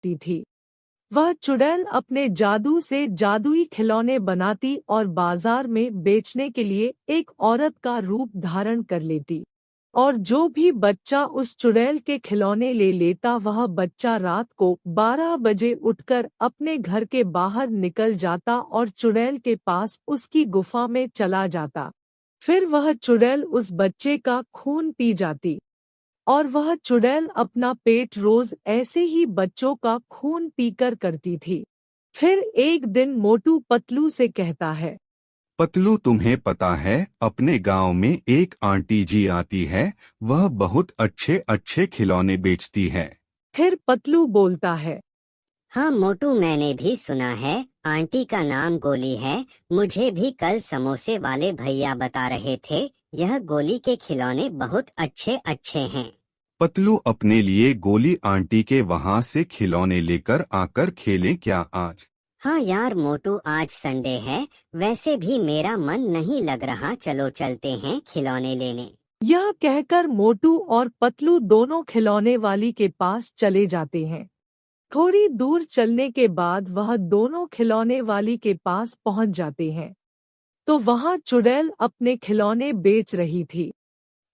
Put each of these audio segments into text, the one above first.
सकती थी। वह चुड़ैल अपने जादू से जादुई खिलौने बनाती और बाजार में बेचने के लिए एक औरत का रूप धारण कर लेती। और जो भी बच्चा उस चुड़ैल के खिलौने ले लेता वह बच्चा रात को 12 बजे उठकर अपने घर के बाहर निकल जाता और चुड़ैल के पास उसकी गुफा में चला जाता। फिर वह चुड़ैल उस बच्चे का खून पी जाती और वह चुड़ैल अपना पेट रोज ऐसे ही बच्चों का खून पीकर करती थी। फिर एक दिन मोटू पतलू से कहता है, पतलू, तुम्हें पता है अपने गांव में एक आंटी जी आती है, वह बहुत अच्छे अच्छे खिलौने बेचती है। फिर पतलू बोलता है, हाँ मोटू, मैंने भी सुना है। आंटी का नाम गोली है। मुझे भी कल समोसे वाले भैया बता रहे थे, यह गोली के खिलौने बहुत अच्छे अच्छे हैं। पतलू, अपने लिए गोली आंटी के वहाँ से खिलौने लेकर आकर खेलें क्या आज? हाँ यार मोटू, आज संडे है, वैसे भी मेरा मन नहीं लग रहा, चलो चलते हैं खिलौने लेने। यह कहकर मोटू और पतलू दोनों खिलौने वाली के पास चले जाते हैं। थोड़ी दूर चलने के बाद वह दोनों खिलौने वाली के पास पहुंच जाते हैं, तो वहां चुड़ैल अपने खिलौने बेच रही थी।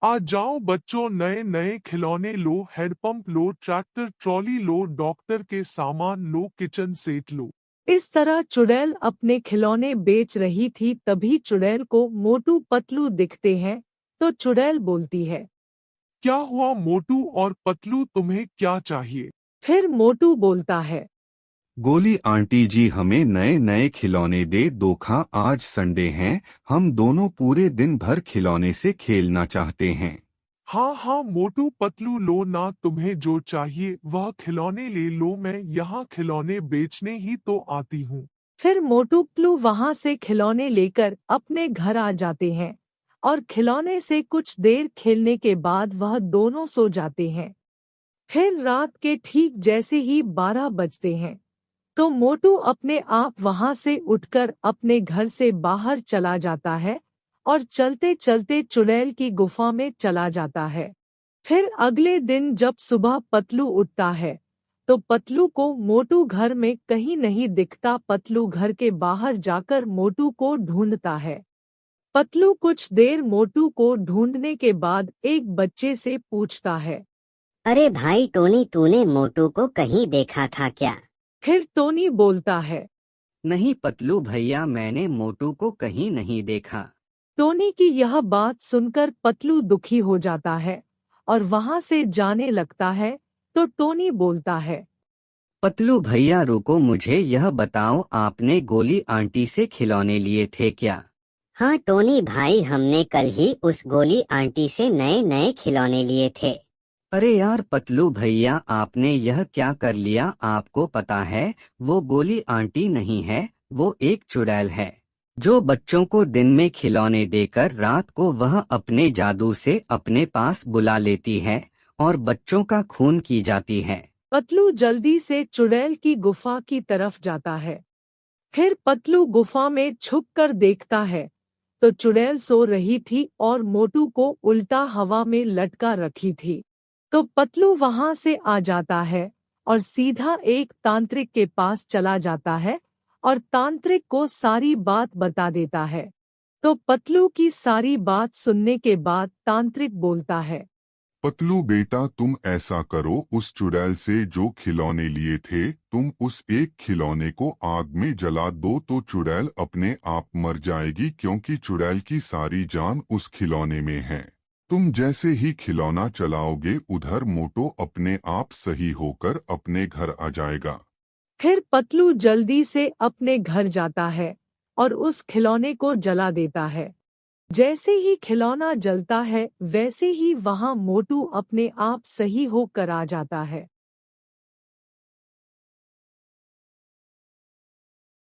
आ जाओ बच्चों, नए नए खिलौने लो, हैंडपंप लो, ट्रैक्टर ट्रॉली लो, डॉक्टर के सामान लो, किचन सेट लो। इस तरह चुड़ैल अपने खिलौने बेच रही थी। तभी चुड़ैल को मोटू पतलू दिखते हैं, तो चुड़ैल बोलती है, क्या हुआ मोटू और पतलू, तुम्हें क्या चाहिए? फिर मोटू बोलता है, गोली आंटी जी, हमें नए नए खिलौने दे दो, आज संडे हैं, हम दोनों पूरे दिन भर खिलौने से खेलना चाहते हैं। हाँ हाँ मोटू पतलू, लो ना, तुम्हें जो चाहिए वह खिलौने ले लो, मैं यहाँ खिलौने बेचने ही तो आती हूँ। फिर मोटू पतलू वहां से खिलौने लेकर अपने घर आ जाते हैं और खिलौने से कुछ देर खेलने के बाद वह दोनों सो जाते हैं। फिर रात के ठीक जैसे ही 12 बजते हैं, तो मोटू अपने आप वहां से उठकर अपने घर से बाहर चला जाता है और चलते चलते चुड़ैल की गुफा में चला जाता है। फिर अगले दिन जब सुबह पतलू उठता है, तो पतलू को मोटू घर में कहीं नहीं दिखता। पतलू घर के बाहर जाकर मोटू को ढूंढता है। पतलू कुछ देर मोटू को ढूंढने के बाद एक बच्चे से पूछता है। अरे भाई टोनी, तूने मोटू को कहीं देखा था क्या? फिर टोनी बोलता है, नहीं पतलू भैया, मैंने मोटू को कहीं नहीं देखा। टोनी की यह बात सुनकर पतलू दुखी हो जाता है और वहां से जाने लगता है। तो टोनी बोलता है, पतलू भैया रुको, मुझे यह बताओ, आपने गोली आंटी से खिलौने लिए थे क्या? हाँ टोनी भाई, हमने कल ही उस गोली आंटी से नए नए खिलौने लिए थे। अरे यार पतलू भैया, आपने यह क्या कर लिया? आपको पता है वो गोली आंटी नहीं है, वो एक चुड़ैल है जो बच्चों को दिन में खिलौने देकर रात को वह अपने जादू से अपने पास बुला लेती है और बच्चों का खून की जाती है। पतलू जल्दी से चुड़ैल की गुफा की तरफ जाता है। फिर पतलू गुफा में छुपकर देखता है, तो चुड़ैल सो रही थी और मोटू को उल्टा हवा में लटका रखी थी। तो पतलू वहां से आ जाता है और सीधा एक तांत्रिक के पास चला जाता है और तांत्रिक को सारी बात बता देता है। तो पतलू की सारी बात सुनने के बाद तांत्रिक बोलता है, पतलू बेटा, तुम ऐसा करो, उस चुड़ैल से जो खिलौने लिए थे, तुम उस एक खिलौने को आग में जला दो तो चुड़ैल अपने आप मर जाएगी, क्योंकि चुड़ैल की सारी जान उस खिलौने में है। तुम जैसे ही खिलौना चलाओगे उधर मोटू अपने आप सही होकर अपने घर आ जाएगा। फिर पतलू जल्दी से अपने घर जाता है और उस खिलौने को जला देता है। जैसे ही खिलौना जलता है वैसे ही वहां मोटू अपने आप सही होकर आ जाता है।